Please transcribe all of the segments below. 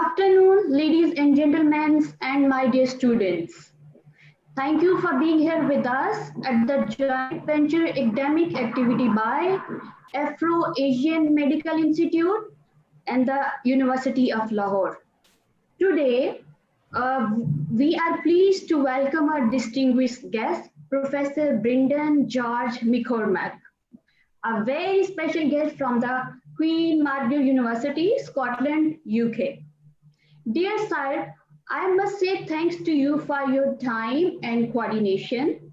afternoon, ladies and gentlemen, and my dear students. Thank you for being here with us at the joint venture academic activity by Afro-Asian Medical Institute and the University of Lahore. Today, we are pleased to welcome our distinguished guest, Professor Brendan George McCormack, a very special guest from the Queen Margaret University, Scotland, UK. Dear sir, I must say thanks to you for your time and coordination,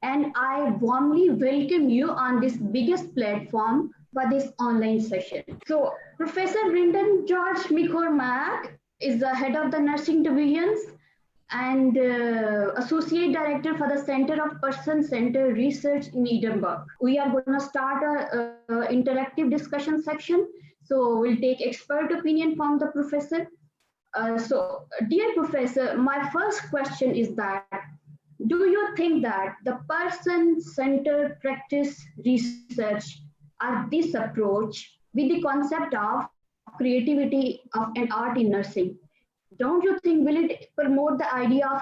and I warmly welcome you on this biggest platform for this online session. So, Professor Brendan George McCormack is the head of the nursing divisions and associate director for the Center of Person-Centered Research in Edinburgh. We are going to start a interactive discussion section. So we'll take expert opinion from the professor. Dear professor, my first question is that, do you think that the person-centered practice research or this approach with the concept of creativity and art in nursing, don't you think will it promote the idea of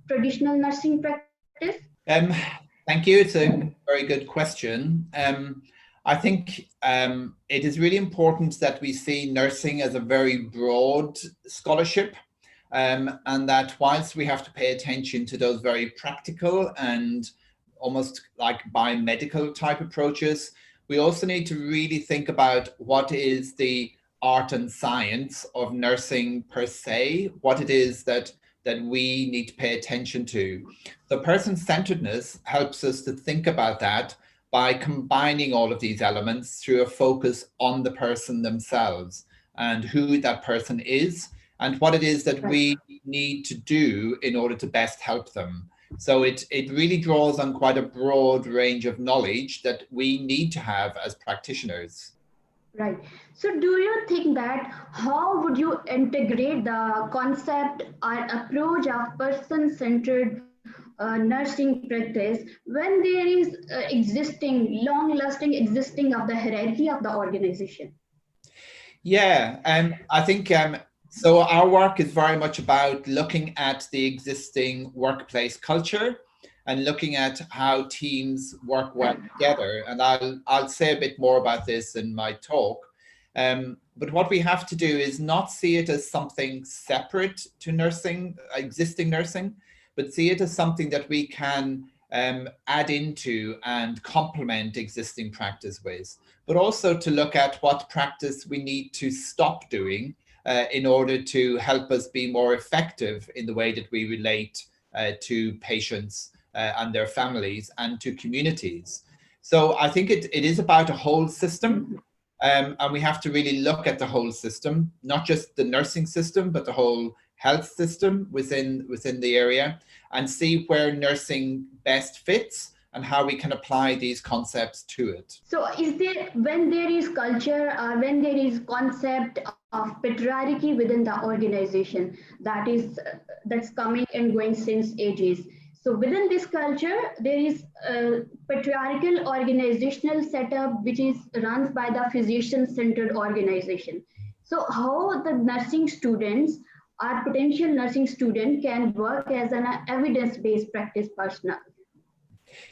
traditional nursing practice? Thank you. It's a very good question. I think it is really important that we see nursing as a very broad scholarship, and that whilst we have to pay attention to those very practical and almost like biomedical type approaches, we also need to really think about what is the art and science of nursing per se, what it is that we need to pay attention to. The person-centeredness helps us to think about that by combining all of these elements through a focus on the person themselves and who that person is and what it is that we need to do in order to best help them. So it really draws on quite a broad range of knowledge that we need to have as practitioners. Right. So do you think that how would you integrate the concept or approach of person-centered nursing practice when there is long-lasting existing of the hierarchy of the organization? Yeah, I think so our work is very much about looking at the existing workplace culture and looking at how teams work well together. And I'll say a bit more about this in my talk. But what we have to do is not see it as something separate to nursing, existing nursing, but see it as something that we can add into and complement existing practice with, but also to look at what practice we need to stop doing in order to help us be more effective in the way that we relate to patients and their families and to communities. So I think it is about a whole system, and we have to really look at the whole system, not just the nursing system, but the whole health system within the area, and see where nursing best fits and how we can apply these concepts to it. So is there, when there is culture or when there is concept of patriarchy within the organization that's coming and going since ages, so within this culture, there is a patriarchal organizational setup which is run by the physician-centered organization. So how the nursing students or potential nursing student can work as an evidence-based practice personnel?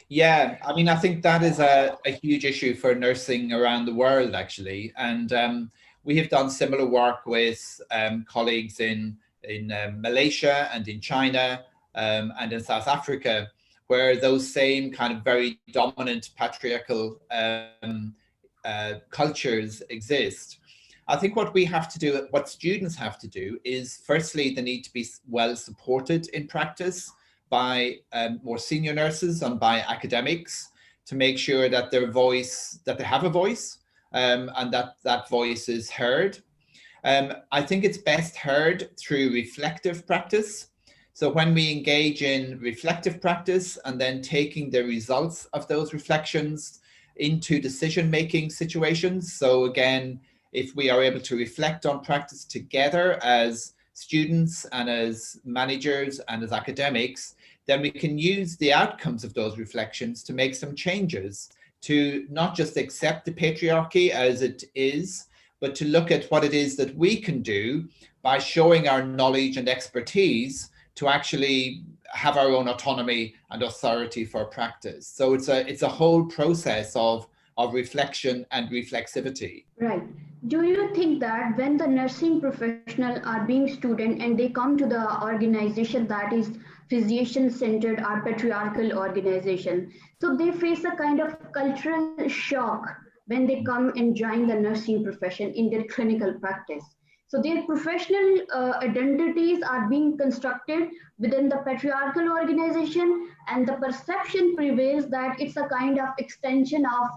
Yeah, I mean, I think that is a huge issue for nursing around the world, actually. And we have done similar work with colleagues in Malaysia and in China, and in South Africa, where those same kind of very dominant patriarchal cultures exist. I think what we have to do, what students have to do is, firstly, they need to be well supported in practice by more senior nurses and by academics to make sure that their voice, that they have a voice, and that voice is heard. I think it's best heard through reflective practice. So when we engage in reflective practice and then taking the results of those reflections into decision-making situations. So again, if we are able to reflect on practice together as students and as managers and as academics, then we can use the outcomes of those reflections to make some changes, to not just accept the patriarchy as it is, but to look at what it is that we can do by showing our knowledge and expertise to actually have our own autonomy and authority for practice. So it's a whole process of reflection and reflexivity. Right. Do you think that when the nursing professional are being student and they come to the organization that is physician centered or patriarchal organization, so they face a kind of cultural shock when they come and join the nursing profession in their clinical practice? So their professional identities are being constructed within the patriarchal organization, and the perception prevails that it's a kind of extension of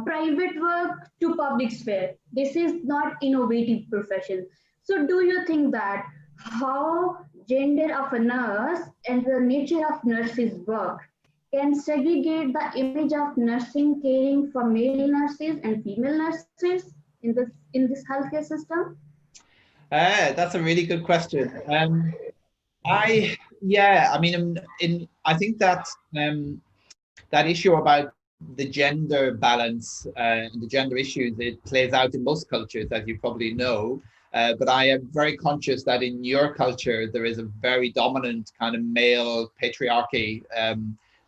private work to public sphere. This is not innovative profession. So do you think that how gender of a nurse and the nature of nurses work can segregate the image of nursing caring for male nurses and female nurses in this healthcare system? That's a really good question. I mean, I think that that issue about the gender balance and the gender issues, it plays out in most cultures, as you probably know. But I am very conscious that in your culture there is a very dominant kind of male patriarchy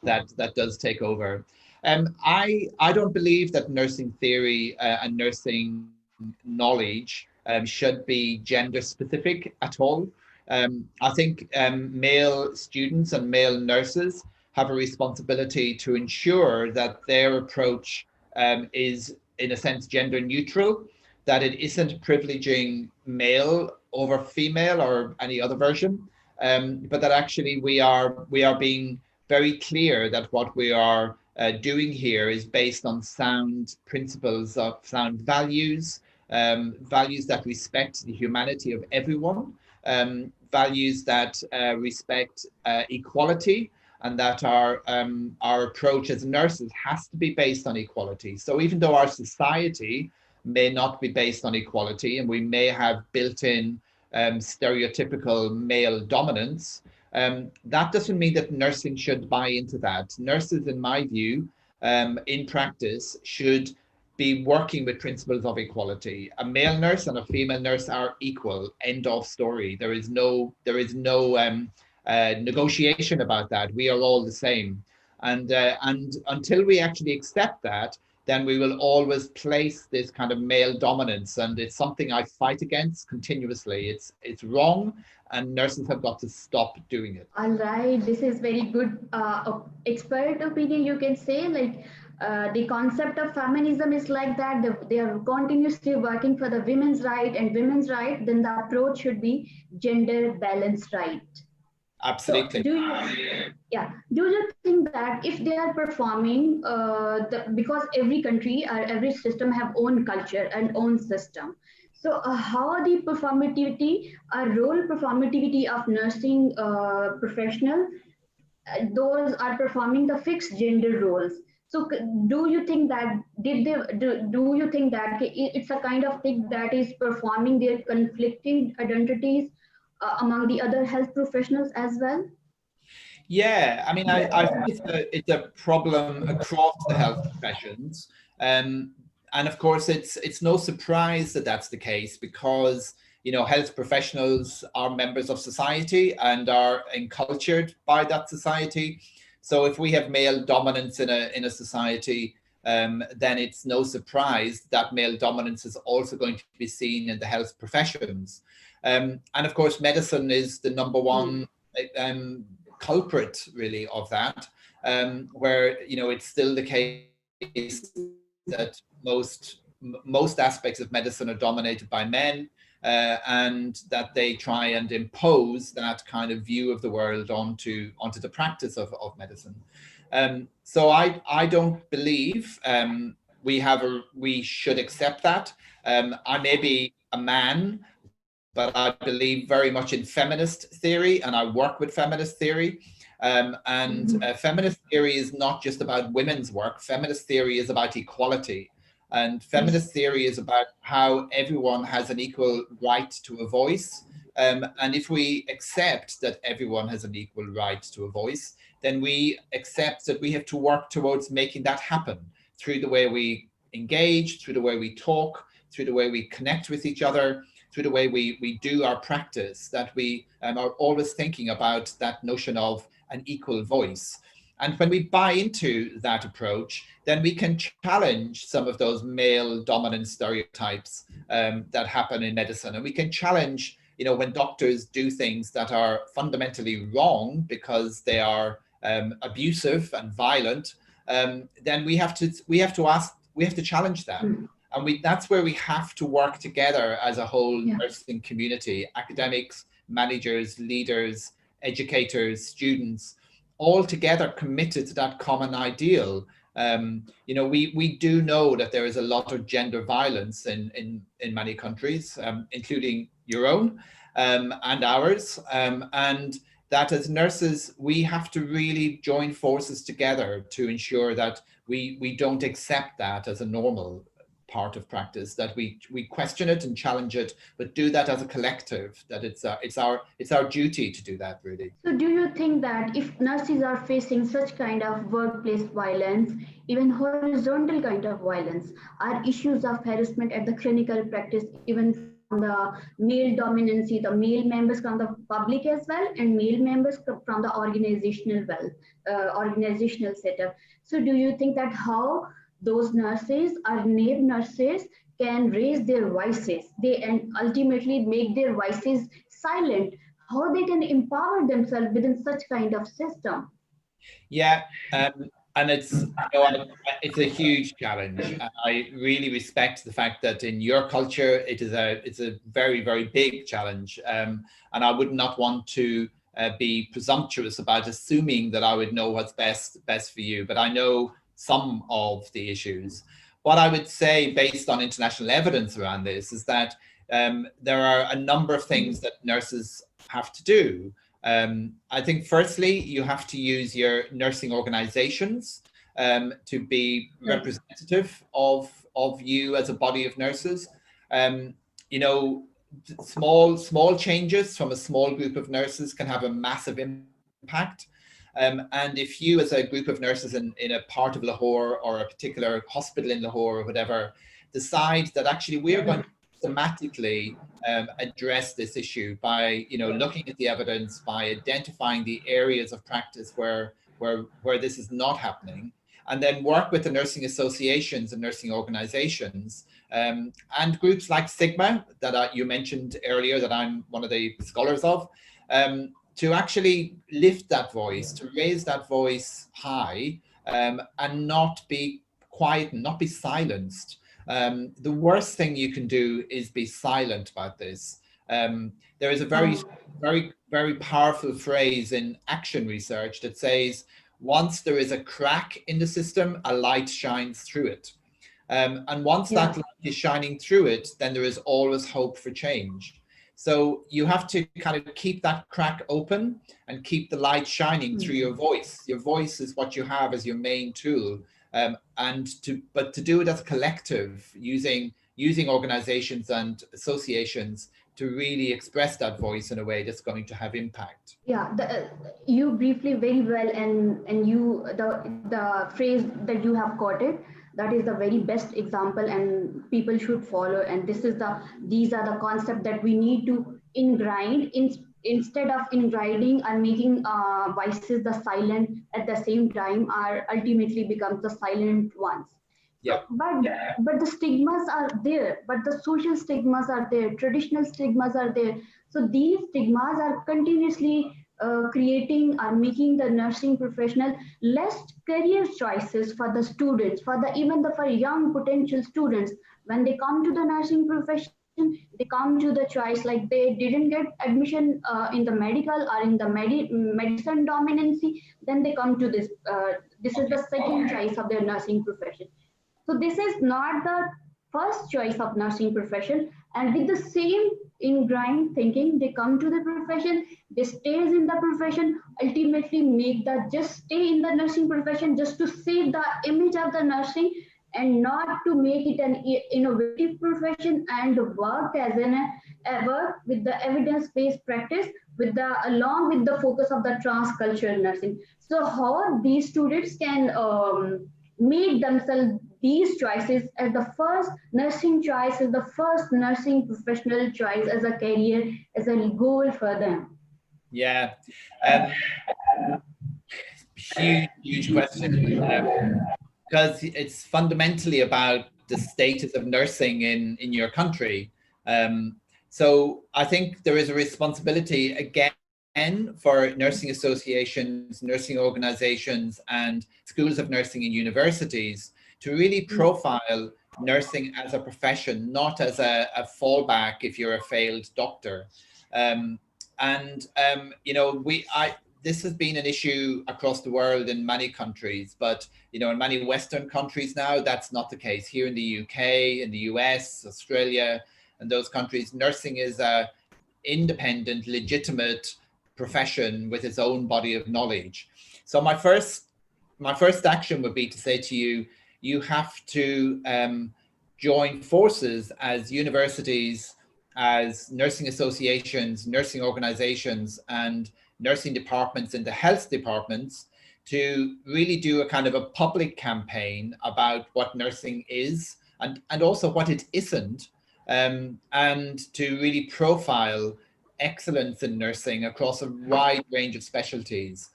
that does take over. I don't believe that nursing theory and nursing knowledge should be gender specific at all. I think male students and male nurses have a responsibility to ensure that their approach is, in a sense, gender neutral, that it isn't privileging male over female or any other version, but that actually we are being very clear that what we are doing here is based on sound principles of sound values, values that respect the humanity of everyone, values that respect equality, and that our approach as nurses has to be based on equality. So even though our society may not be based on equality, and we may have built-in stereotypical male dominance, that doesn't mean that nursing should buy into that. Nurses, in my view, in practice, should be working with principles of equality. A male nurse and a female nurse are equal. End of story. There is no negotiation about that. We are all the same, and until we actually accept that, then we will always place this kind of male dominance, and it's something I fight against continuously. It's wrong, and nurses have got to stop doing it. All right, this is very good expert opinion, you can say. Like the concept of feminism is like that. They are continuously working for the women's right and women's right. Then the approach should be gender balanced right. Absolutely. So do you think that if they are performing, because every country or every system have own culture and own system, so how the performativity, role performativity of nursing professional, those are performing the fixed gender roles. So do you think that do you think that it's a kind of thing that is performing their conflicting identities among the other health professionals as well? Yeah, I mean, I think it's a problem across the health professions, and of course, it's no surprise that that's the case, because health professionals are members of society and are encultured by that society. So if we have male dominance in a society, then it's no surprise that male dominance is also going to be seen in the health professions. And of course, medicine is the number one culprit, really, of that, where it's still the case that most aspects of medicine are dominated by men, and that they try and impose that kind of view of the world onto the practice of medicine. So I don't believe we should accept that. I may be a man, but I believe very much in feminist theory, and I work with feminist theory. Feminist theory is not just about women's work. Feminist theory is about equality. And feminist theory is about how everyone has an equal right to a voice. And if we accept that everyone has an equal right to a voice, then we accept that we have to work towards making that happen through the way we engage, through the way we talk, through the way we connect with each other, through the way we do our practice, that we are always thinking about that notion of an equal voice. And when we buy into that approach, then we can challenge some of those male dominant stereotypes that happen in medicine. And we can challenge, you know, when doctors do things that are fundamentally wrong because they are abusive and violent, then we have to challenge them. And that's where we have to work together as a whole nursing community, academics, managers, leaders, educators, students, all together committed to that common ideal. You know, we do know that there is a lot of gender violence in many countries, including your own and ours, and that as nurses, we have to really join forces together to ensure that we don't accept that as a normal part of practice, that we question it and challenge it, but do that as a collective, that it's our duty to do that, really. So do you think that if nurses are facing such kind of workplace violence, even horizontal kind of violence, are issues of harassment at the clinical practice, even from the male dominancy, the male members from the public as well, and male members from the organizational setup? So do you think that how those nurses or native nurses can raise their voices, and ultimately make their voices silent, how they can empower themselves within such kind of system? Yeah, and it's, you know, it's a huge challenge. I really respect the fact that in your culture it's a very, very big challenge, and I would not want to be presumptuous about assuming that I would know what's best for you, but I know some of the issues. What I would say, based on international evidence around this, is that there are a number of things that nurses have to do. I think firstly, you have to use your nursing organizations to be representative of you as a body of nurses. You know, small changes from a small group of nurses can have a massive impact. And if you, as a group of nurses in a part of Lahore or a particular hospital in Lahore or whatever, decide that actually we're going to systematically address this issue by, you know, looking at the evidence, by identifying the areas of practice where this is not happening, and then work with the nursing associations and nursing organizations and groups like Stigma that you mentioned earlier, that I'm one of the scholars of, to actually lift that voice, to raise that voice high, and not be quiet and not be silenced. The worst thing you can do is be silent about this. There is a very, very, very powerful phrase in action research that says, once there is a crack in the system, a light shines through it. And once that light is shining through it, then there is always hope for change. So you have to kind of keep that crack open and keep the light shining through your voice. Your voice is what you have as your main tool. But to do it as a collective, using organizations and associations to really express that voice in a way that's going to have impact. Yeah, you briefly very well, and you the phrase that you have quoted, that is the very best example, and people should follow. And these are the concepts that we need to ingrain instead of ingrinding and making voices the silent at the same time, are ultimately becomes the silent ones. Yeah. But the stigmas are there, but the social stigmas are there, traditional stigmas are there. So these stigmas are continuously creating or making the nursing professional less career choices for the students, for young potential students. When they come to the nursing profession, they come to the choice like they didn't get admission in the medical or in the medicine dominancy, then they come to this. This is the second choice of their nursing profession. So this is not the first choice of nursing profession, and with the same ingrained thinking, they come to the profession, they stays in the profession, ultimately just stay in the nursing profession just to save the image of the nursing, and not to make it an innovative profession and work with the evidence-based practice, along with the focus of the transcultural nursing. So how these students can make themselves these choices as the first nursing choice, as the first nursing professional choice as a career, as a goal for them? Yeah, um, huge question, because it's fundamentally about the status of nursing in your country. Um, so I think there is a responsibility again for nursing associations, nursing organizations, and schools of nursing and universities to really profile nursing as a profession, not as a fallback if you're a failed doctor. Um, you know, this has been an issue across the world in many countries, but you know, in many Western countries now, that's not the case. Here in the UK, in the US, Australia, and those countries, nursing is a independent, legitimate profession with its own body of knowledge. So my first action would be to say to you, you have to join forces as universities, as nursing associations, nursing organizations, and nursing departments in the health departments to really do a kind of a public campaign about what nursing is and also what it isn't, and to really profile excellence in nursing across a wide range of specialties,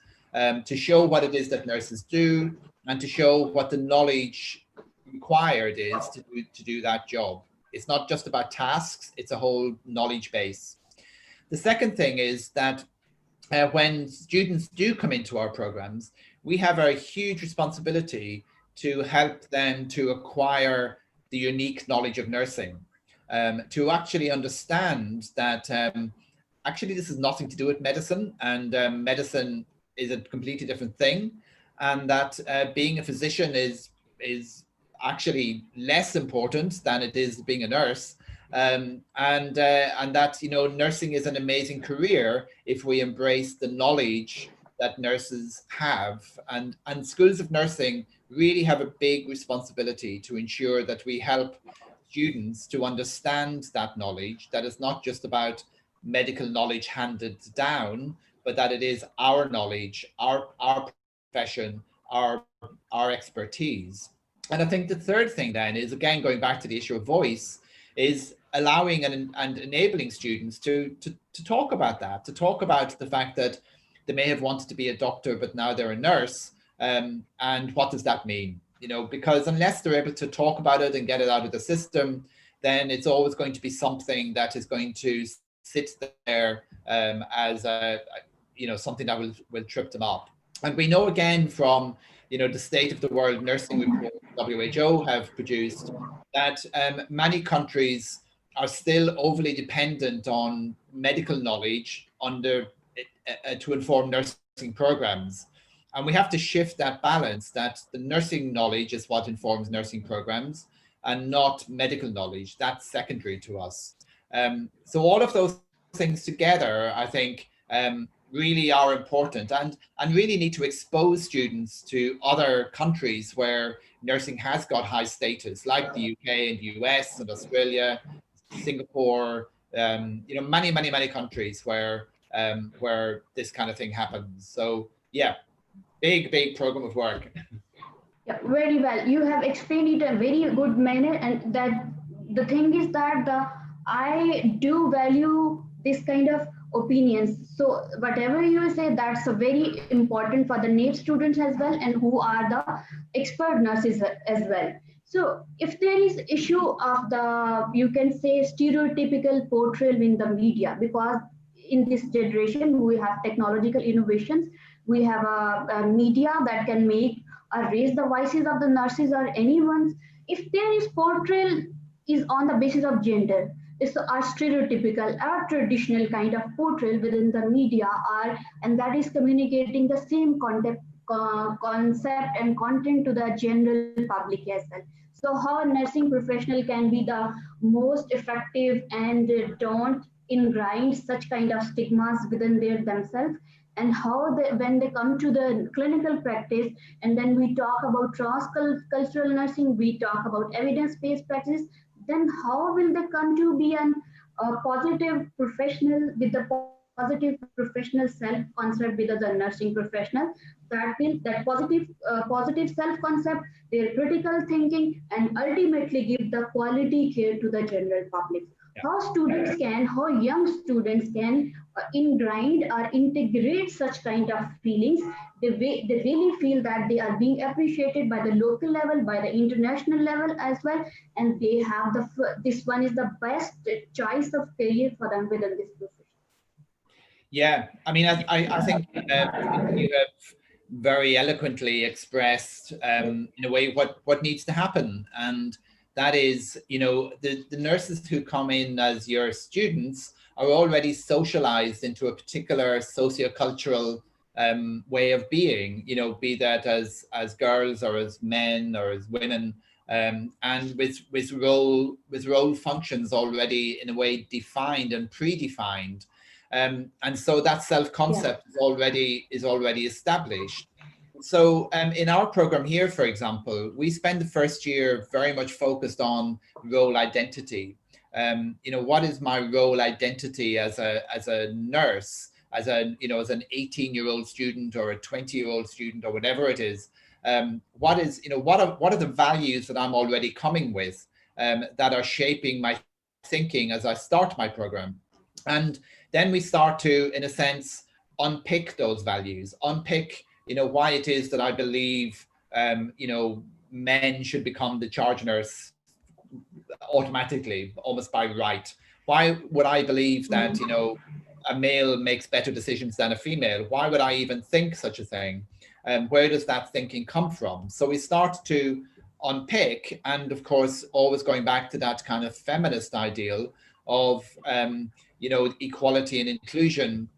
to show what it is that nurses do and to show what the knowledge required is to do that job. It's not just about tasks, it's a whole knowledge base. The second thing is that when students do come into our programs, we have a huge responsibility to help them to acquire the unique knowledge of nursing, to actually understand that actually this has nothing to do with medicine, and medicine is a completely different thing, and that being a physician is actually less important than it is being a nurse, and that, you know, nursing is an amazing career if we embrace the knowledge that nurses have, and schools of nursing really have a big responsibility to ensure that we help students to understand that knowledge, that it's not just about medical knowledge handed down, but that it is our knowledge, our profession, our expertise. And I think the third thing then is, again, going back to the issue of voice, is allowing and enabling students to talk about that, to talk about the fact that they may have wanted to be a doctor, but now they're a nurse. And what does that mean? You know, because unless they're able to talk about it and get it out of the system, then it's always going to be something that is going to sit there as a, you know, something that will trip them up. And we know again from, you know, the State of the World Nursing Report WHO have produced that many countries are still overly dependent on medical knowledge to inform nursing programs. And we have to shift that balance, that the nursing knowledge is what informs nursing programs and not medical knowledge. That's secondary to us. So all of those things together, I think, really are important, and really need to expose students to other countries where nursing has got high status, like the UK and the US and Australia, Singapore, you know, many countries where this kind of thing happens. So yeah, big program of work. Yeah, very well. You have explained it a very good manner, and that the thing is that I do value this kind of opinions. So whatever you say, that's a very important for the NAPE students as well, and who are the expert nurses as well. So if there is issue of the, you can say, stereotypical portrayal in the media, because in this generation we have technological innovations, we have a media that can make or raise the voices of the nurses or anyone's. If there is portrayal is on the basis of gender, it's a stereotypical or traditional kind of portrayal within the media, or and that is communicating the same concept and content to the general public as well. So how a nursing professional can be the most effective and don't ingrain such kind of stigmas within their themselves, and how they, when they come to the clinical practice, and then we talk about cross-cultural nursing, we talk about evidence-based practice, then how will they come to be a positive professional with the positive positive professional self-concept with the nursing professional. That means that positive self-concept, their critical thinking, and ultimately give the quality care to the general public. How young students can ingrain or integrate such kind of feelings. They really feel that they are being appreciated by the local level, by the international level as well, and they have this one is the best choice of career for them within this profession. Yeah, I mean, I think you have very eloquently expressed in a way what needs to happen, and that is, you know, the nurses who come in as your students are already socialized into a particular sociocultural way of being, you know, be that as girls or as men or as women, and with role functions already in a way defined and predefined. And so that self-concept is already established. So in our program here, for example, we spend the first year very much focused on role identity. You know, what is my role identity as a nurse, as an 18-year-old student or a 20-year-old student or whatever it is? What are the values that I'm already coming with that are shaping my thinking as I start my program? And then we start to, in a sense, unpick those values, unpick, you know, why it is that I believe, you know, men should become the charge nurse automatically, almost by right. Why would I believe that, you know, a male makes better decisions than a female? Why would I even think such a thing? Where does that thinking come from? So we start to unpick, and of course, always going back to that kind of feminist ideal of, you know, equality and inclusion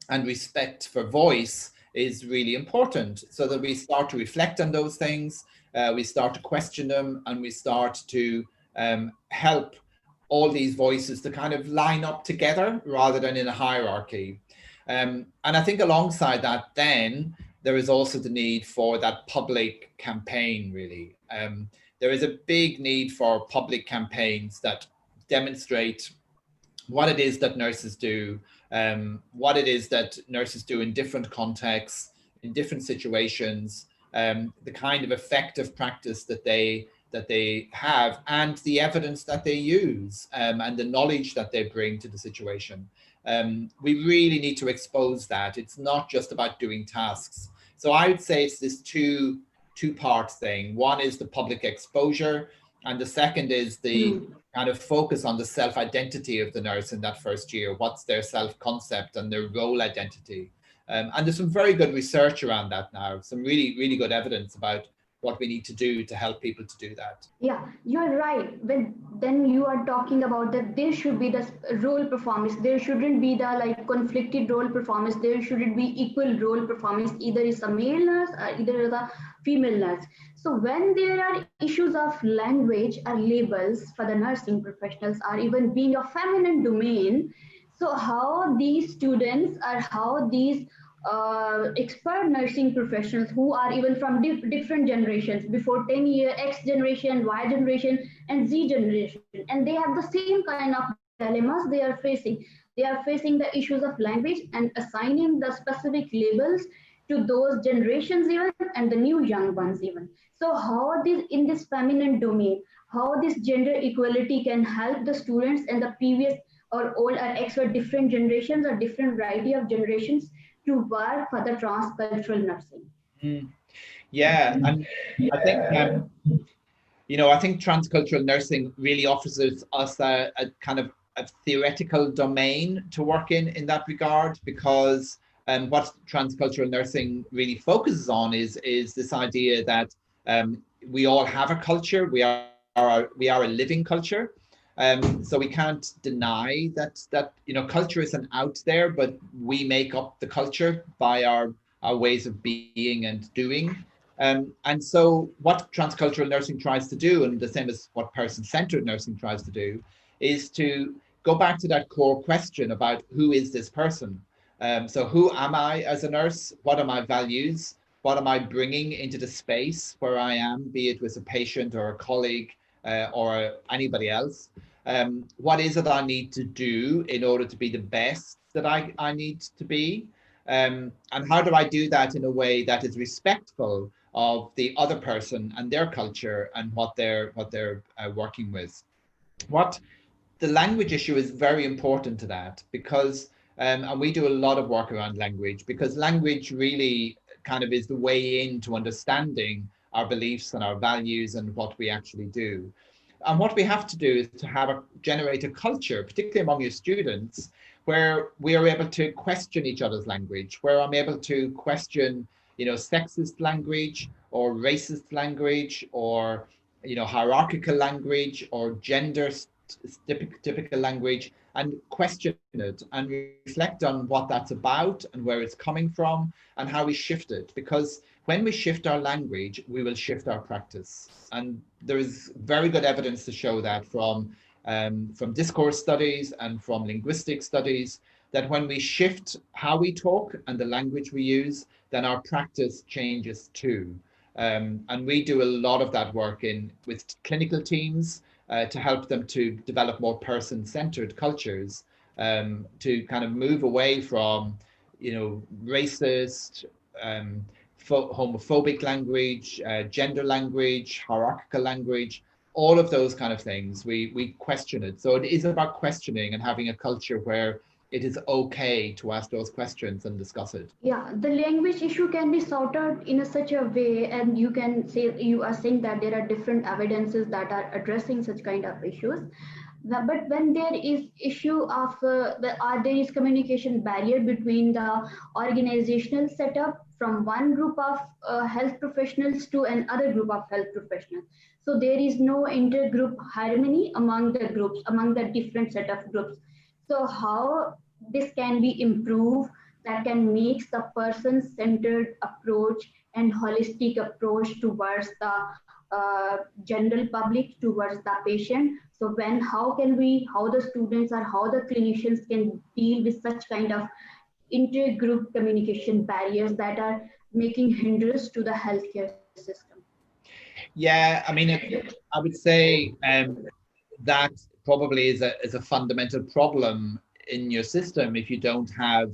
and respect for voice is really important, so that we start to reflect on those things, we start to question them, and we start to help all these voices to kind of line up together rather than in a hierarchy. And I think alongside that, then there is also the need for that public campaign, really. There is a big need for public campaigns that demonstrate what it is that nurses do, what it is that nurses do in different contexts, in different situations, the kind of effective practice that they have, and the evidence that they use, and the knowledge that they bring to the situation. We really need to expose that. It's not just about doing tasks. So I would say it's this two-part thing. One is the public exposure, and the second is the kind of focus on the self-identity of the nurse in that first year. What's their self-concept and their role identity? And there's some very good research around that now, some really, really good evidence about what we need to do to help people to do that. Yeah, you're right. When then you are talking about that there should be the role performance. There shouldn't be the like conflicted role performance. There shouldn't be equal role performance. Either is a male nurse or either is a female nurse. So when there are issues of language or labels for the nursing professionals or even being a feminine domain, so how these students or how these expert nursing professionals who are even from different generations before 10 year X generation, Y generation, and Z generation, and they have the same kind of dilemmas they are facing. They are facing the issues of language and assigning the specific labels to those generations even and the new young ones even. So how this in this feminine domain, how this gender equality can help the students and the previous or old or X or different generations or different variety of generations to work for the transcultural nursing. Yeah, and I think I think transcultural nursing really offers us a kind of a theoretical domain to work in that regard, because what transcultural nursing really focuses on is this idea that we all have a culture, we are a living culture. So we can't deny that culture isn't out there, but we make up the culture by our ways of being and doing. And so what transcultural nursing tries to do, and the same as what person-centered nursing tries to do, is to go back to that core question about who is this person? So who am I as a nurse? What are my values? What am I bringing into the space where I am, be it with a patient or a colleague or anybody else? What is it I need to do in order to be the best that I need to be? And how do I do that in a way that is respectful of the other person and their culture and what they're working with? What the language issue is very important to that, because and we do a lot of work around language, because language really kind of is the way into understanding our beliefs and our values and what we actually do. And what we have to do is to generate a culture, particularly among your students, where we are able to question each other's language, where I'm able to question, sexist language or racist language, or hierarchical language or gender typical language, and question it and reflect on what that's about and where it's coming from and how we shift it. Because when we shift our language, we will shift our practice. And there is very good evidence to show that from discourse studies and from linguistic studies, that when we shift how we talk and the language we use, then our practice changes too. And we do a lot of that work with clinical teams to help them to develop more person-centered cultures, to kind of move away from, racist, homophobic language, gender language, hierarchical language, all of those kind of things. We question it. So it is about questioning and having a culture where it is okay to ask those questions and discuss it. Yeah, the language issue can be sorted in such a way, and you can say, you are saying that there are different evidences that are addressing such kind of issues. But when there is issue of there is communication barrier between the organizational setup from one group of health professionals to another group of health professionals. So there is no intergroup harmony among the groups, among the different set of groups. So how this can be improved, that can make the person-centered approach and holistic approach towards the general public, towards the patient. So how the students or how the clinicians can deal with such kind of intergroup communication barriers that are making hindrance to the healthcare system. Yeah, I mean, I would say that probably is a fundamental problem in your system if you don't have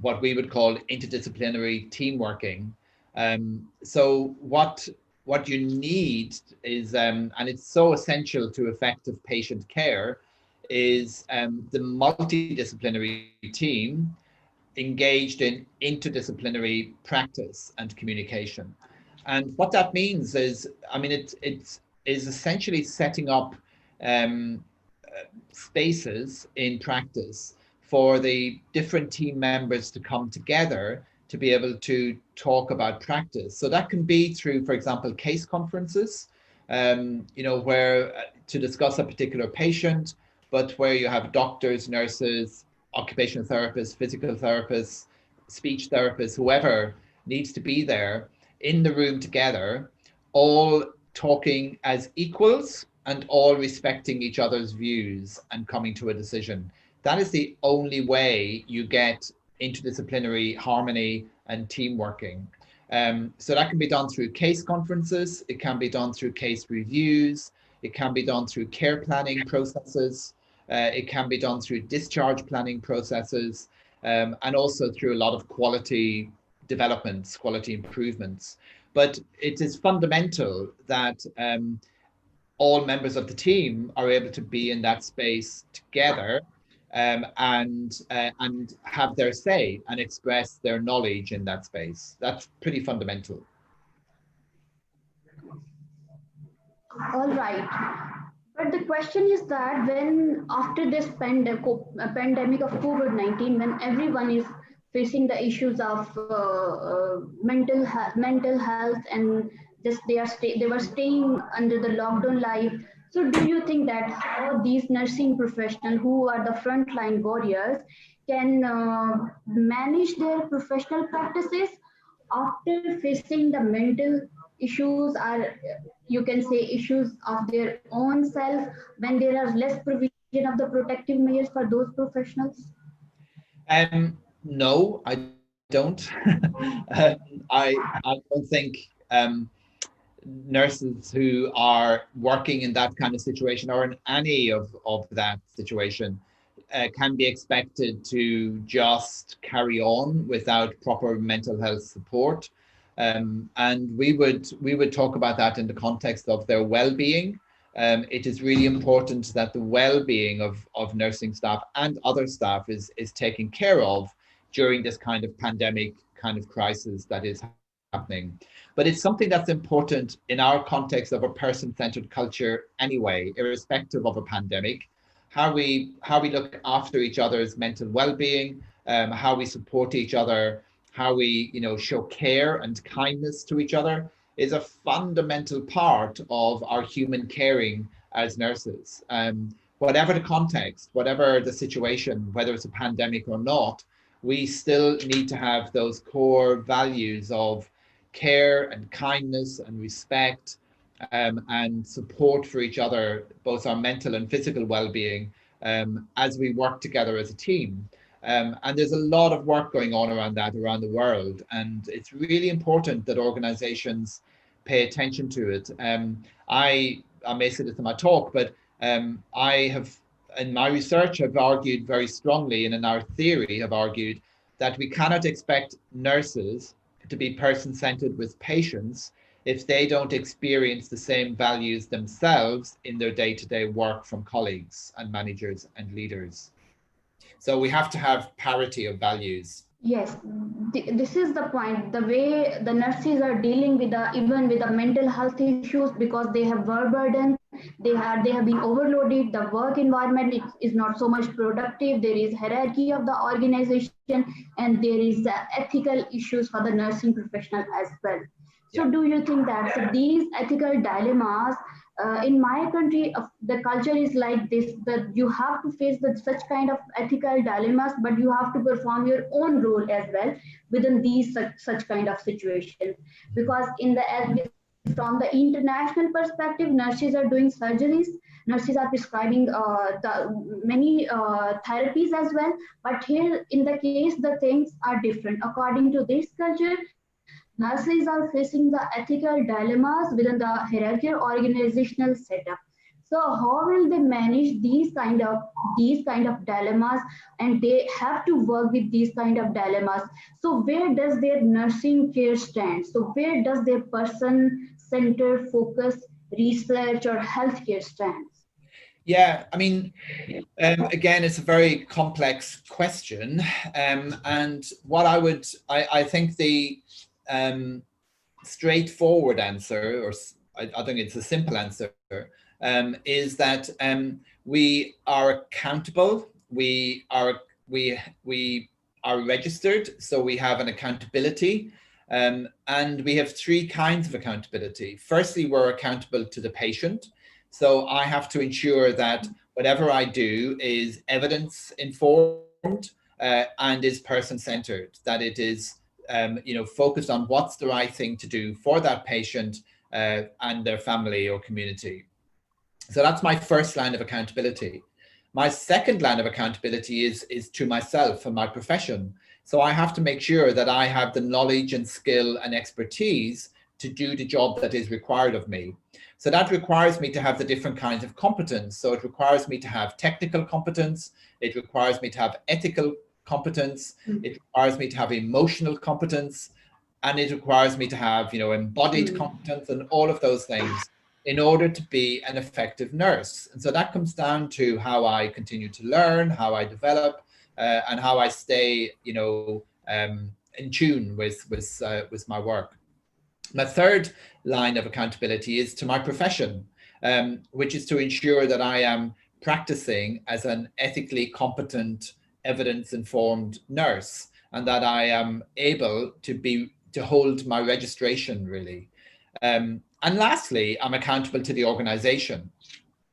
what we would call interdisciplinary team working. So what you need is, and it's so essential to effective patient care, is the multidisciplinary team engaged in interdisciplinary practice and communication. And what that means is, I mean, it is essentially setting up spaces in practice for the different team members to come together to be able to talk about practice. So that can be through, for example, case conferences, where to discuss a particular patient, but where you have doctors, nurses, occupational therapists, physical therapists, speech therapists, whoever needs to be there in the room together, all talking as equals and all respecting each other's views and coming to a decision. That is the only way you get interdisciplinary harmony and team working. So that can be done through case conferences, it can be done through case reviews, it can be done through care planning processes, it can be done through discharge planning processes, and also through a lot of quality developments, quality improvements. But it is fundamental that all members of the team are able to be in that space together, and have their say and express their knowledge in that space. That's pretty fundamental. All right. But the question is that when after this pandemic of COVID-19, when everyone is facing the issues of mental health, and just they were staying under the lockdown life. So do you think that how these nursing professionals who are the frontline warriors can manage their professional practices after facing the mental issues, or you can say issues of their own self, when there are less provision of the protective measures for those professionals? No, I don't. I don't think nurses who are working in that kind of situation or in any of that situation can be expected to just carry on without proper mental health support. And we would talk about that in the context of their well-being. It is really important that the well-being of nursing staff and other staff is taken care of during this kind of pandemic kind of crisis that is happening. But it's something that's important in our context of a person-centered culture anyway, irrespective of a pandemic. How we look after each other's mental well-being, how we support each other, how we show care and kindness to each other is a fundamental part of our human caring as nurses. Whatever the context, whatever the situation, whether it's a pandemic or not, we still need to have those core values of care and kindness and respect, and support for each other, both our mental and physical well-being, as we work together as a team. And there's a lot of work going on around that around the world. And it's really important that organizations pay attention to it. I may say this in my talk, but I have, in my research, have argued very strongly, and in our theory have argued that we cannot expect nurses to be person-centered with patients if they don't experience the same values themselves in their day-to-day work from colleagues and managers and leaders. So we have to have parity of values. Yes, this is the point. The way the nurses are dealing with even with the mental health issues, because they have work burden, they have been overloaded. The work environment is not so much productive. There is hierarchy of the organization, and there is ethical issues for the nursing professional as well. So, do you think that these ethical dilemmas in my country, the culture is like this, that you have to face such kind of ethical dilemmas, but you have to perform your own role as well within these such kind of situations? Because from the international perspective, nurses are doing surgeries, nurses are prescribing many therapies as well. But here in the case, the things are different. According to this culture, nurses are facing the ethical dilemmas within the hierarchical organizational setup. So how will they manage these kind of dilemmas, and they have to work with these kind of dilemmas? So where does their nursing care stand? So where does their person-centered focus research or healthcare stand? Yeah, I mean, again, it's a very complex question, and what I think the straightforward answer, or I think it's a simple answer, is that we are accountable. We are registered, so we have an accountability, and we have three kinds of accountability. Firstly, we're accountable to the patient. So I have to ensure that whatever I do is evidence informed and is person centered, that it is focused on what's the right thing to do for that patient and their family or community. So that's my first line of accountability. My second line of accountability is to myself and my profession. So I have to make sure that I have the knowledge and skill and expertise to do the job that is required of me. So that requires me to have the different kinds of competence. So it requires me to have technical competence. It requires me to have ethical competence. It requires me to have emotional competence. And it requires me to have, embodied competence and all of those things in order to be an effective nurse. And so that comes down to how I continue to learn, how I develop, and how I stay, in tune with my work. My third line of accountability is to my profession, which is to ensure that I am practicing as an ethically competent, evidence-informed nurse, and that I am able to hold my registration, really. And lastly, I'm accountable to the organization.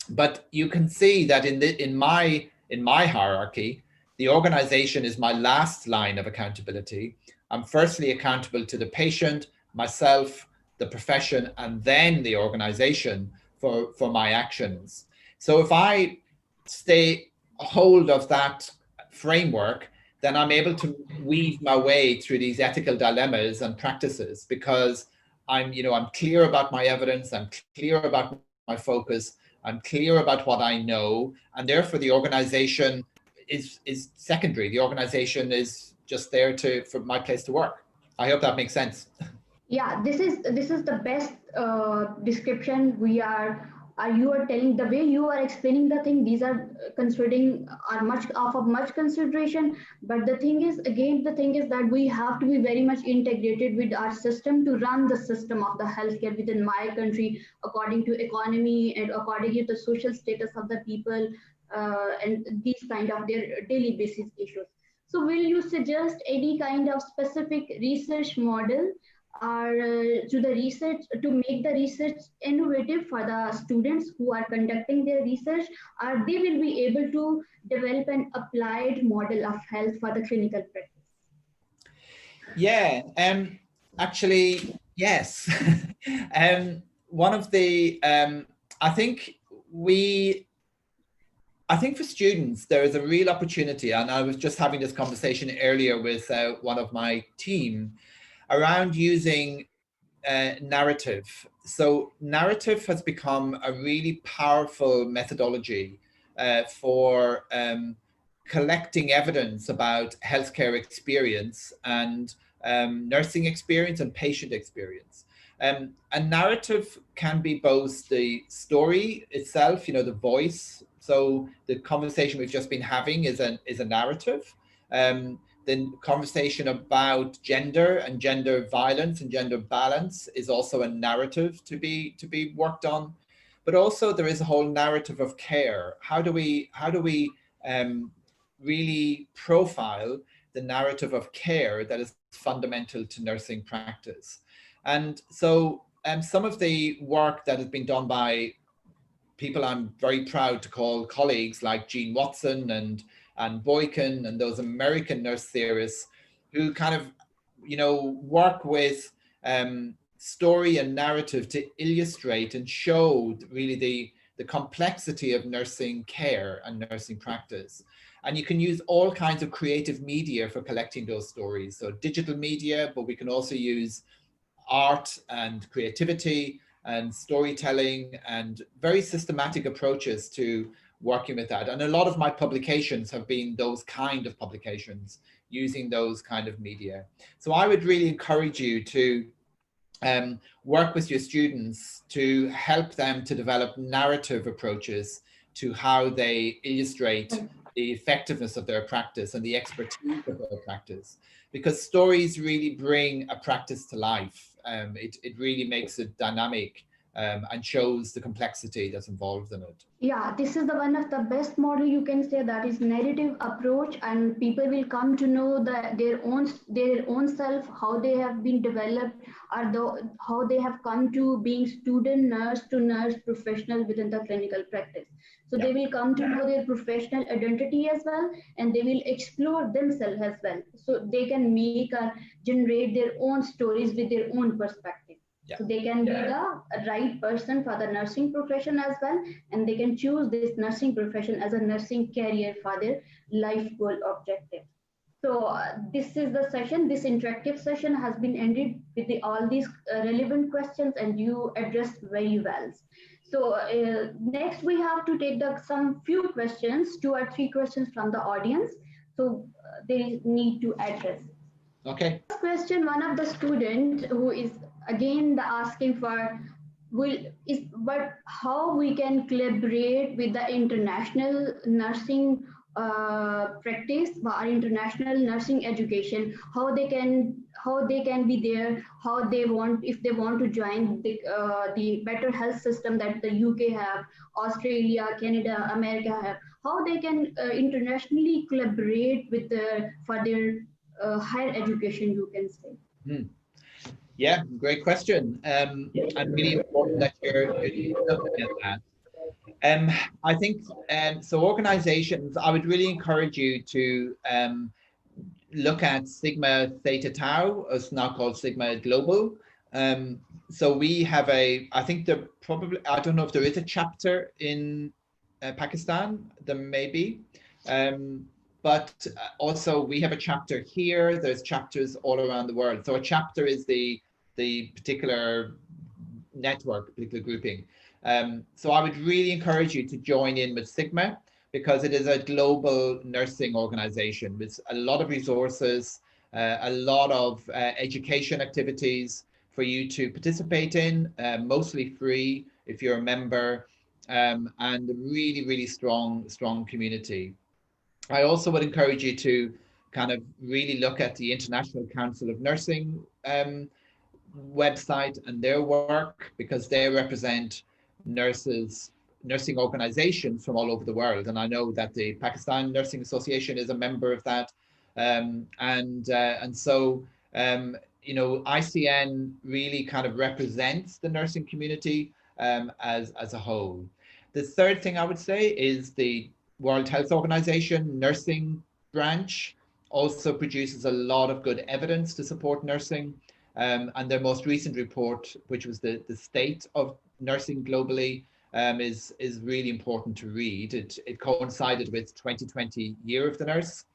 But you can see that in my hierarchy, the organization is my last line of accountability. I'm firstly accountable to the patient, myself, the profession, and then the organization for my actions. So if I stay hold of that framework, then I'm able to weave my way through these ethical dilemmas and practices, because I'm clear about my evidence, I'm clear about my focus, I'm clear about what I know, and therefore the organization is secondary. The organization is just there for my place to work. I hope that makes sense. Yeah, this is the best description. You are telling the way you are explaining the thing. These are considering are much of much consideration. But the thing is that we have to be very much integrated with our system to run the system of the healthcare within my country according to economy and according to the social status of the people, and these kind of their daily basis issues. So will you suggest any kind of specific research model are to the research to make the research innovative for the students who are conducting their research, or they will be able to develop an applied model of health for the clinical practice? Yeah, actually, yes. One of the, we, I think for students, there is a real opportunity, and I was just having this conversation earlier with one of my team around using narrative. So narrative has become a really powerful methodology for collecting evidence about healthcare experience and nursing experience and patient experience. A narrative can be both the story itself, the voice. So the conversation we've just been having is a narrative. The conversation about gender and gender violence and gender balance is also a narrative to be worked on. But also there is a whole narrative of care. How do we really profile the narrative of care that is fundamental to nursing practice? And so some of the work that has been done by people I'm very proud to call colleagues like Jean Watson and Boykin and those American nurse theorists who kind of, work with story and narrative to illustrate and show really the complexity of nursing care and nursing practice. And you can use all kinds of creative media for collecting those stories. So digital media, but we can also use art and creativity and storytelling and very systematic approaches to working with that. And a lot of my publications have been those kind of publications using those kind of media. So I would really encourage you to work with your students to help them to develop narrative approaches to how they illustrate the effectiveness of their practice and the expertise of their practice, because stories really bring a practice to life. It really makes it dynamic and shows the complexity that's involved in it. Yeah, this is the one of the best model you can say, that is narrative approach, and people will come to know that their own self, how they have been developed, or how they have come to being student nurse to nurse professional within the clinical practice. So they will come to know their professional identity as well, and they will explore themselves as well. So they can make or generate their own stories with their own perspective. So they can be the right person for the nursing profession as well, and they can choose this nursing profession as a nursing career for their life goal objective. So this is the session. This interactive session has been ended with all these relevant questions, and you addressed very well. So next we have to take some few questions, 2 or 3 questions from the audience. So they need to address. Okay. First question, one of the student who is again asking for but how we can collaborate with the international nursing practice or international nursing education, how they can be there, how they want, if they want to join the better health system that the UK have, Australia, Canada, America have, how they can internationally collaborate with for their higher education, you can say. Yeah, great question. And really important that you're looking at that. I think so. Organizations, I would really encourage you to look at Stigma Theta Tau. It's now called Stigma Global. So we have I think there probably, I don't know if there is a chapter in Pakistan. There may be. But also we have a chapter here. There's chapters all around the world. So a chapter is the the particular network, particular grouping. So I would really encourage you to join in with Stigma, because it is a global nursing organization with a lot of resources, a lot of education activities for you to participate in, mostly free if you're a member, and a really, really strong community. I also would encourage you to kind of really look at the International Council of Nursing website and their work, because they represent nursing organizations from all over the world. And I know that the Pakistan Nursing Association is a member of that. And so, ICN really kind of represents the nursing community as a whole. The third thing I would say is the World Health Organization nursing branch also produces a lot of good evidence to support nursing. And their most recent report, which was the state of nursing globally, is really important to read. It coincided with 2020 Year of the Nurse.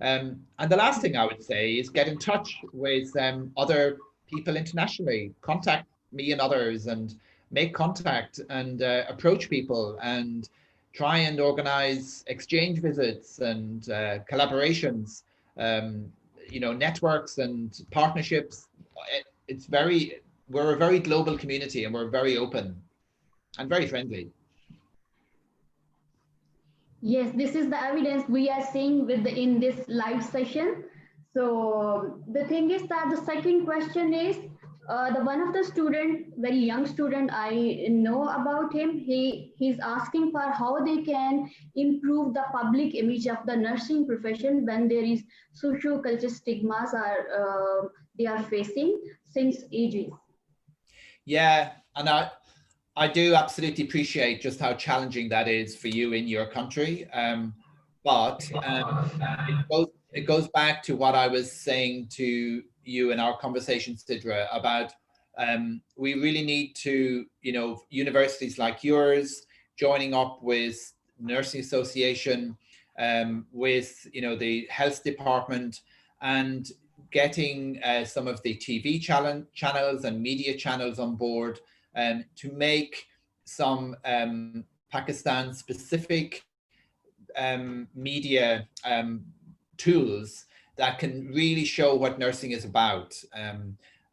And the last thing I would say is get in touch with other people internationally. Contact me and others, and make contact and approach people and try and organize exchange visits and collaborations, networks and partnerships. We're a very global community, and we're very open and very friendly. Yes, this is the evidence we are seeing in this live session. So the thing is that the second question is, the one of the student, very young student, I know about him. He's asking for how they can improve the public image of the nursing profession when there is socio-cultural stigmas they are facing since ages. Yeah, and I do absolutely appreciate just how challenging that is for you in your country. But it goes back to what I was saying to you in our conversation, Sidra, about we really need to, universities like yours joining up with Nursing Association, with, the health department, and getting some of the TV channels and media channels on board, to make some Pakistan specific media tools that can really show what nursing is about.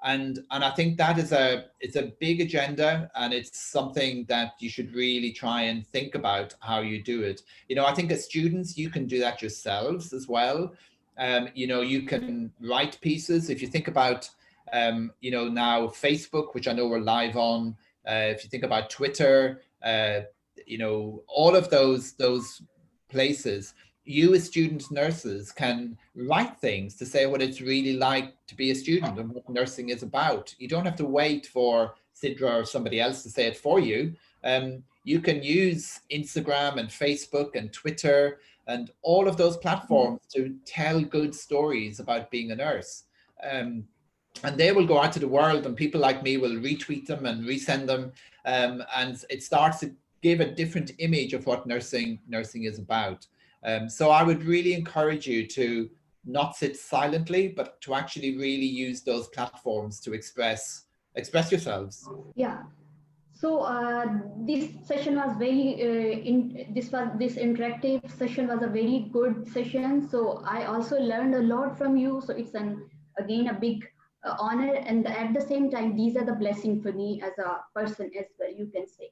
And I think that it's a big agenda, and it's something that you should really try and think about how you do it. I think as students, you can do that yourselves as well. You can write pieces. If you think about, now Facebook, which I know we're live on, if you think about Twitter, all of those places, you as student nurses can write things to say what it's really like to be a student and what nursing is about. You don't have to wait for Sidra or somebody else to say it for you. You can use Instagram and Facebook and Twitter and all of those platforms to tell good stories about being a nurse. And they will go out to the world, and people like me will retweet them and resend them. And it starts to give a different image of what nursing is about. So I would really encourage you to not sit silently, but to actually really use those platforms to express yourselves. Yeah. So this session was this interactive session was a very good session. So I also learned a lot from you. So it's again a big honor, and at the same time, these are the blessing for me as a person as well, you can say.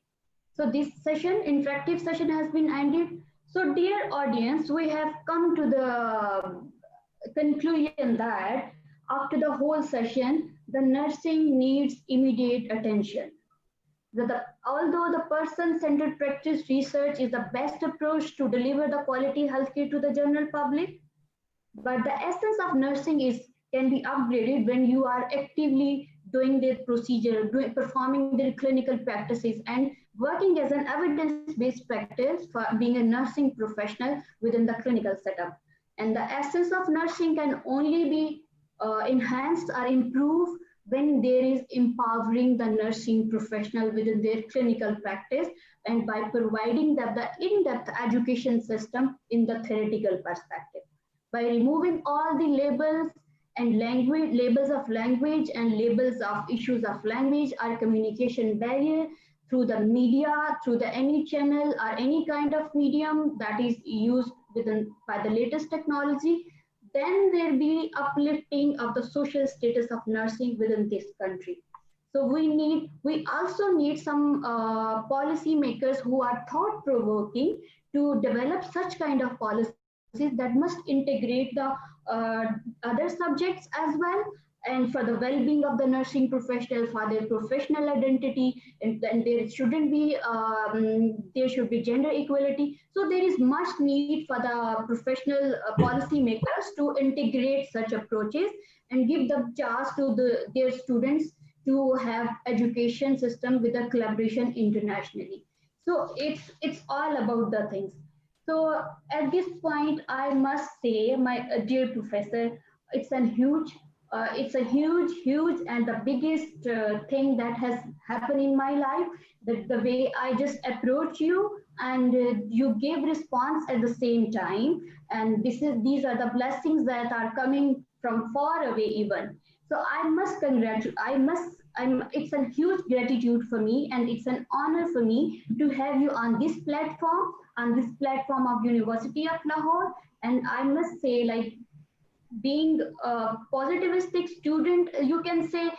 So this interactive session has been ended. So dear audience, we have come to the conclusion that after the whole session, the nursing needs immediate attention. Although the person-centered practice research is the best approach to deliver the quality healthcare to the general public, but the essence of nursing can be upgraded when you are actively doing the procedure, performing their clinical practices, and working as an evidence-based practice for being a nursing professional within the clinical setup. And the essence of nursing can only be enhanced or improved when there is empowering the nursing professional within their clinical practice, and by providing the in-depth education system in the theoretical perspective. By removing all the labels and language, labels of language and labels of issues of language are communication barrier through the media, through the any channel or any kind of medium that is used within by the latest technology. Then there be uplifting of the social status of nursing within this country. So we also need some policy makers who are thought provoking to develop such kind of policies that must integrate the other subjects as well, and for the well-being of the nursing professional, for their professional identity, and there should be gender equality. So there is much need for the professional policy makers to integrate such approaches and give the chance to their students to have education system with a collaboration internationally. So it's all about the things. So at this point, I must say, my dear professor, it's a huge, huge, and the biggest thing that has happened in my life. That the way I just approach you and you gave response at the same time, and these are the blessings that are coming from far away even. So I must congratulate. It's a huge gratitude for me, and it's an honor for me to have you on this platform of University of Lahore. And I must say, like, being a positivistic student, you can say,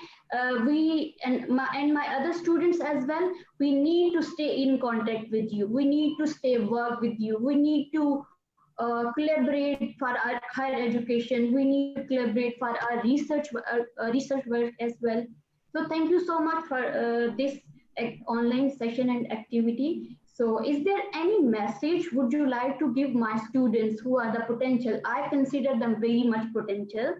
we and my other students as well, we need to stay in contact with you. We need to stay work with you. We need to collaborate for our higher education. We need to collaborate for our research work as well. So thank you so much for this online session and activity. So is there any message would you like to give my students who are the potential? I consider them very much potential.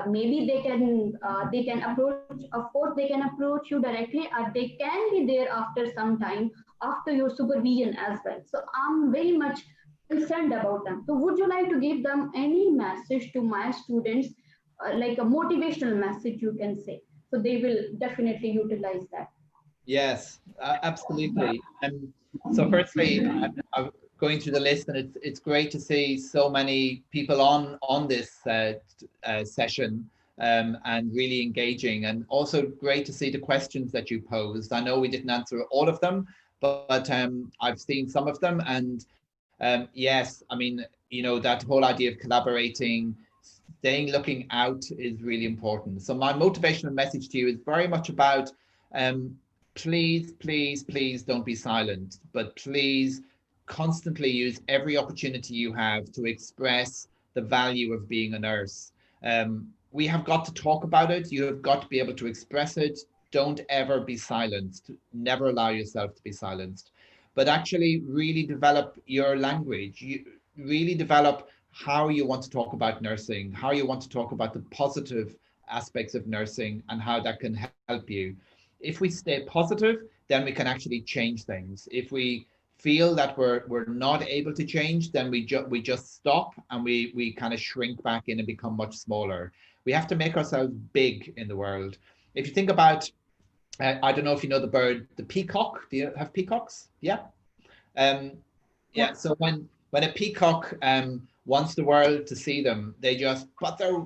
Maybe they can approach, of course, they can approach you directly, or they can be there after some time, after your supervision as well. So I'm very much concerned about them. So would you like to give them any message to my students, like a motivational message, you can say? So they will definitely utilize that. Yes, absolutely. So firstly, I'm going through the list, and it's great to see so many people on this session, and really engaging, and also great to see the questions that you posed. I know we didn't answer all of them, but I've seen some of them, and yes, I mean, that whole idea of collaborating, looking out is really important. So my motivational message to you is very much about please, please, please don't be silent, but please constantly use every opportunity you have to express the value of being a nurse. We have got to talk about it. You have got to be able to express it. Don't ever be silenced. Never allow yourself to be silenced, but actually really develop your language. You really develop how you want to talk about nursing, how you want to talk about the positive aspects of nursing, and how that can help you. If we stay positive, then we can actually change things. If we feel that we're not able to change, then we just stop, and we kind of shrink back in and become much smaller. We have to make ourselves big in the world. If you think about, I don't know if you know the bird, the peacock. Do you have peacocks? Yeah. Yeah. So when a peacock wants the world to see them, they just put their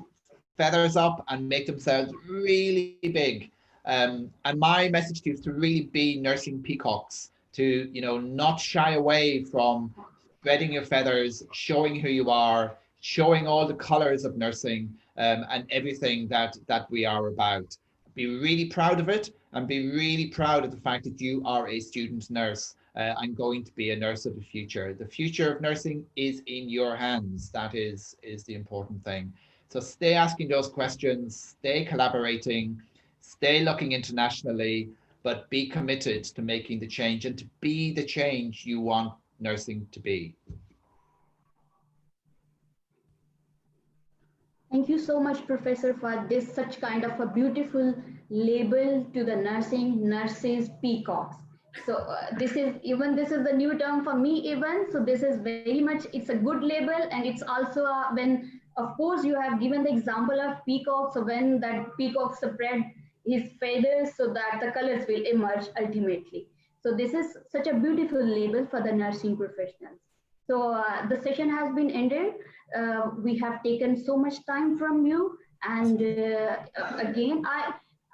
feathers up and make themselves really big. And my message to you is to really be nursing peacocks, to not shy away from spreading your feathers, showing who you are, showing all the colors of nursing, and everything that we are about. Be really proud of it, and be really proud of the fact that you are a student nurse and going to be a nurse of the future. The future of nursing is in your hands. That is the important thing. So stay asking those questions, stay collaborating, stay looking internationally, but be committed to making the change and to be the change you want nursing to be. Thank you so much, Professor, for this such kind of a beautiful label to the nurses, peacocks. So this is the new term for me even. So this is very much, it's a good label, and it's also when, of course, you have given the example of peacock. So when that peacock spread his feathers, so that the colors will emerge ultimately. So this is such a beautiful label for the nursing professionals. So the session has been ended. We have taken so much time from you, And again,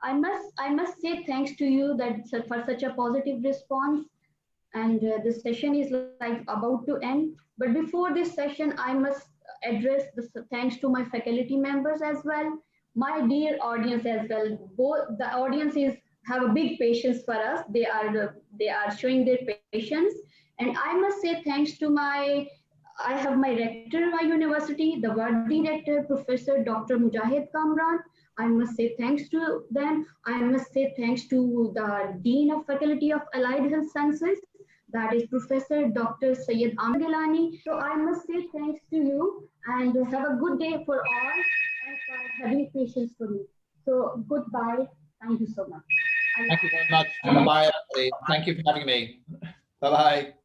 I must say thanks to you that for such a positive response. And this session is like about to end. But before this session, I must address this thanks to my faculty members as well, my dear audience as well. Both the audiences have a big patience for us. They are showing their patience, and I must say thanks to I have my rector in my university, the Worthy Rector, Professor Dr. Mujahid Kamran. I must say thanks to them. I must say thanks to the Dean of Faculty of Allied Health Sciences, that is Professor Dr. Syed Gilani. So I must say thanks to you and have a good day for all and for having patience for me. So goodbye. Thank you so much. Thank you very much. Bye-bye, Ashley. Thank you for having me. Bye-bye.